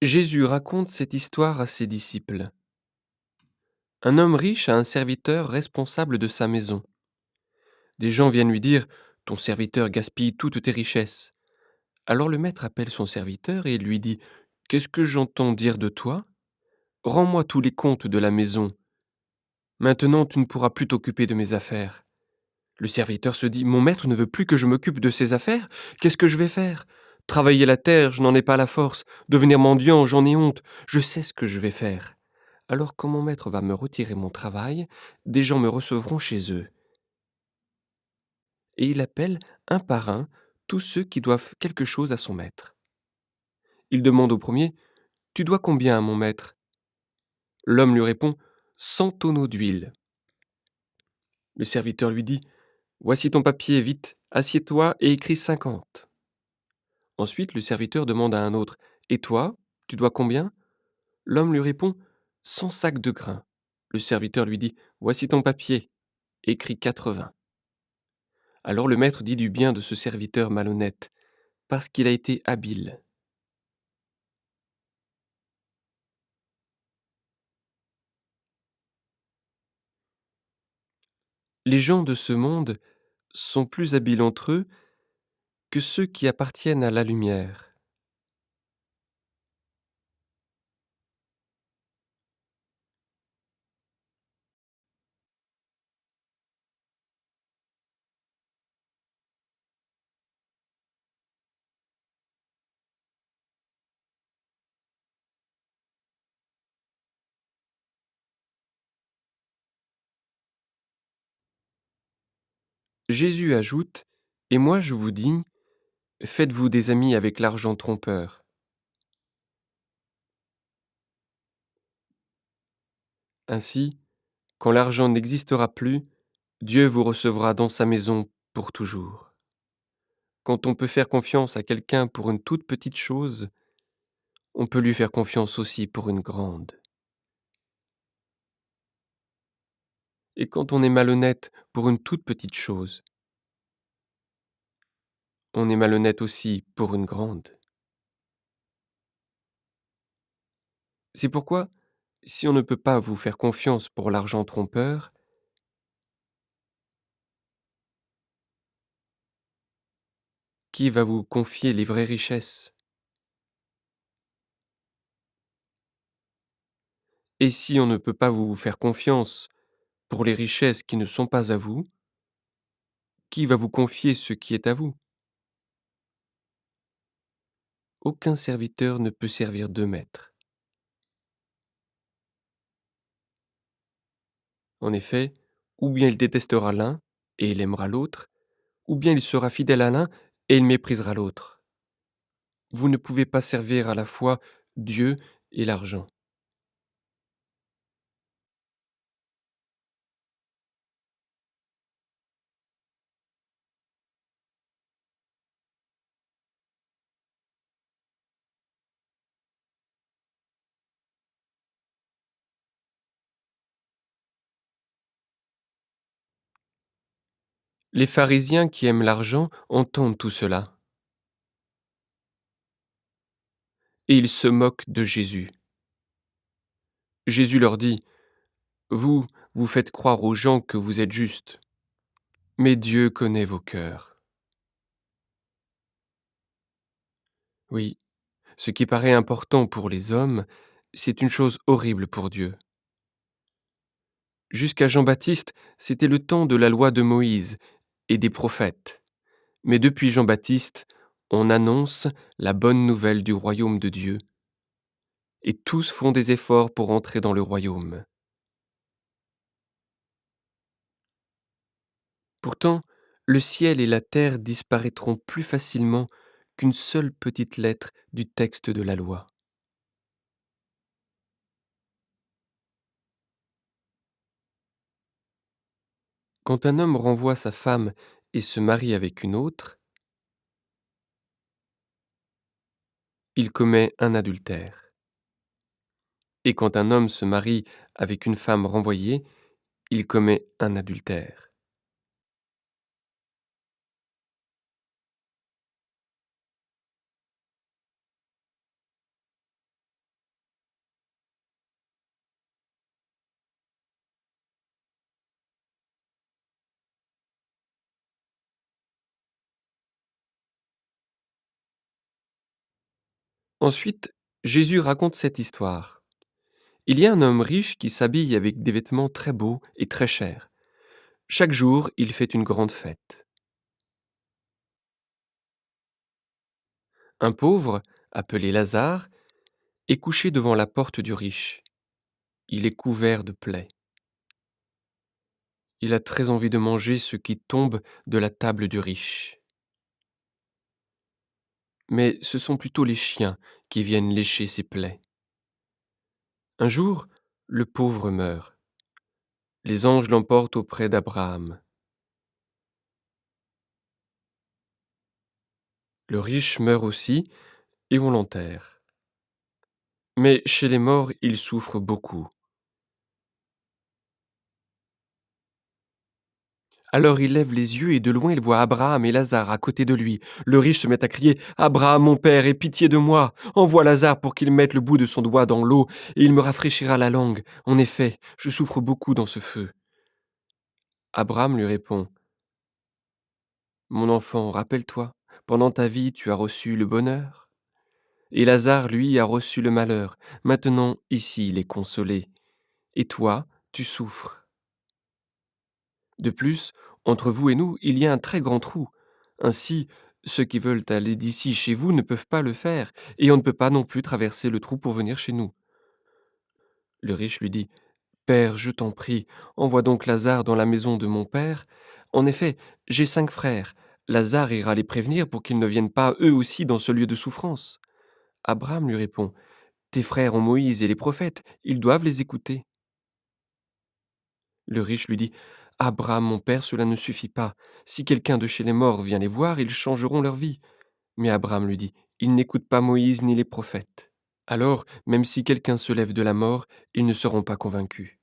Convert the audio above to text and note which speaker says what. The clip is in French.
Speaker 1: Jésus raconte cette histoire à ses disciples. Un homme riche a un serviteur responsable de sa maison. Des gens viennent lui dire: Ton serviteur gaspille toutes tes richesses. Alors le maître appelle son serviteur et lui dit: Qu'est-ce que j'entends dire de toi? Rends-moi tous les comptes de la maison. Maintenant tu ne pourras plus t'occuper de mes affaires. Le serviteur se dit: Mon maître ne veut plus que je m'occupe de ses affaires? Qu'est-ce que je vais faire? Travailler la terre, je n'en ai pas la force. Devenir mendiant, j'en ai honte. Je sais ce que je vais faire. Alors quand mon maître va me retirer mon travail, des gens me recevront chez eux. Et il appelle un par un tous ceux qui doivent quelque chose à son maître. Il demande au premier: Tu dois combien à mon maître? L'homme lui répond: 100 tonneaux d'huile. Le serviteur lui dit: Voici ton papier, vite, assieds-toi et écris 50. Ensuite, le serviteur demande à un autre: Et toi, tu dois combien? L'homme lui répond: 100 sacs de grains. Le serviteur lui dit: Voici ton papier, écris 80. Alors le maître dit du bien de ce serviteur malhonnête, parce qu'il a été habile. Les gens de ce monde sont plus habiles entre eux que ceux qui appartiennent à la lumière. Jésus ajoute: Et moi je vous dis, faites-vous des amis avec l'argent trompeur. Ainsi, quand l'argent n'existera plus, Dieu vous recevra dans sa maison pour toujours. Quand on peut faire confiance à quelqu'un pour une toute petite chose, on peut lui faire confiance aussi pour une grande. Et quand on est malhonnête pour une toute petite chose, on est malhonnête aussi pour une grande. C'est pourquoi, si on ne peut pas vous faire confiance pour l'argent trompeur, qui va vous confier les vraies richesses? Et si on ne peut pas vous faire confiance pour les richesses qui ne sont pas à vous, qui va vous confier ce qui est à vous? Aucun serviteur ne peut servir deux maîtres. En effet, ou bien il détestera l'un et il aimera l'autre, ou bien il sera fidèle à l'un et il méprisera l'autre. Vous ne pouvez pas servir à la fois Dieu et l'argent. Les pharisiens qui aiment l'argent entendent tout cela, et ils se moquent de Jésus. Jésus leur dit: Vous, vous faites croire aux gens que vous êtes justes, mais Dieu connaît vos cœurs. Oui, ce qui paraît important pour les hommes, c'est une chose horrible pour Dieu. Jusqu'à Jean-Baptiste, c'était le temps de la loi de Moïse et des prophètes. Mais depuis Jean-Baptiste, on annonce la bonne nouvelle du royaume de Dieu, et tous font des efforts pour entrer dans le royaume. Pourtant, le ciel et la terre disparaîtront plus facilement qu'une seule petite lettre du texte de la loi. Quand un homme renvoie sa femme et se marie avec une autre, il commet un adultère. Et quand un homme se marie avec une femme renvoyée, il commet un adultère. Ensuite, Jésus raconte cette histoire. Il y a un homme riche qui s'habille avec des vêtements très beaux et très chers. Chaque jour, il fait une grande fête. Un pauvre, appelé Lazare, est couché devant la porte du riche. Il est couvert de plaies. Il a très envie de manger ce qui tombe de la table du riche. Mais ce sont plutôt les chiens qui viennent lécher ses plaies. Un jour, le pauvre meurt. Les anges l'emportent auprès d'Abraham. Le riche meurt aussi et on l'enterre. Mais chez les morts, il souffre beaucoup. Alors il lève les yeux et de loin il voit Abraham et Lazare à côté de lui. Le riche se met à crier: Abraham, mon père, aie pitié de moi. Envoie Lazare pour qu'il mette le bout de son doigt dans l'eau et il me rafraîchira la langue. En effet, je souffre beaucoup dans ce feu. Abraham lui répond: Mon enfant, rappelle-toi, pendant ta vie tu as reçu le bonheur, et Lazare, lui, a reçu le malheur. Maintenant, ici, il est consolé, et toi, tu souffres. De plus, entre vous et nous, il y a un très grand trou. Ainsi, ceux qui veulent aller d'ici chez vous ne peuvent pas le faire, et on ne peut pas non plus traverser le trou pour venir chez nous. Le riche lui dit: Père, je t'en prie, envoie donc Lazare dans la maison de mon père. En effet, j'ai 5 frères. Lazare ira les prévenir pour qu'ils ne viennent pas eux aussi dans ce lieu de souffrance. Abraham lui répond: Tes frères ont Moïse et les prophètes, ils doivent les écouter. Le riche lui dit: Abraham, mon père, cela ne suffit pas. Si quelqu'un de chez les morts vient les voir, ils changeront leur vie. Mais Abraham lui dit: Ils n'écoutent pas Moïse ni les prophètes. Alors, même si quelqu'un se lève de la mort, ils ne seront pas convaincus.